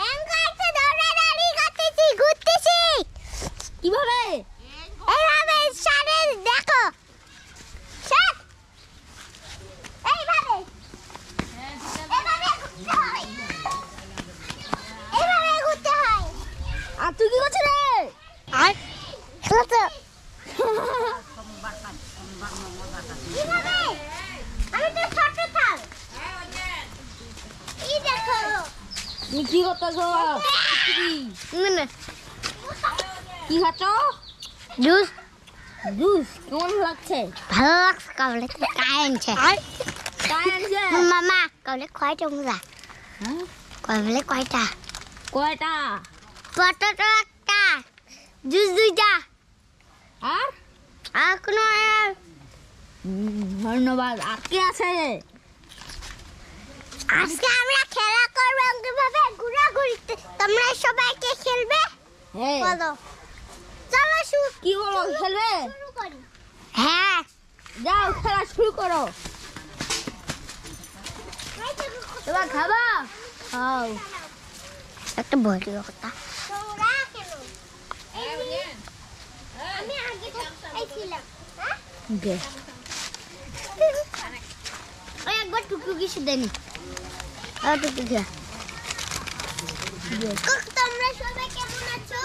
এঙ্গাইতে দৌড়াদৌড়ি করতেছি, ঘুরতেছি। কিভাবে? এইভাবে সারে দেখো। সার। এইভাবে। এইভাবে ঘুরতে হয়। এইভাবে ঘুরতে হয়। আর তুই কি করছিস রে? আর খেলতে। কিভাবে? আমি তো ছোট থাল। এই দেখো। তুমি কি করতেছ? না কি খাচ্ছ? জুস জুস কেমন লাগছে? ভালো লাগছে কাবলে কায়েনছে কাই আনছে? মামা কাবলে কয়টা মুলা হ্যাঁ? কাবলে কয়টা কয়টা? পটাটো একটা জুস দুইটা আর আর কোনো ধন্যবাদ। আর কে আছে? আজকে আমরা খেলা করব কিভাবে ঘোরাঘুরিতে তোমরা সবাই কে খেলবে হ্যাঁ। বলো চলো কি বলো, খেলবে? শুরু করি হ্যাঁ যাও খেলা শুরু করো। এবার খাবা? খাও। একটা বড় কথা তোরা কেন আমি আগে ছিলাম হ্যাঁ দে। ওই একবার টুকটু কিছু দেনি আর টুকটু দিয়া তোমরা সবাই কেমন আছো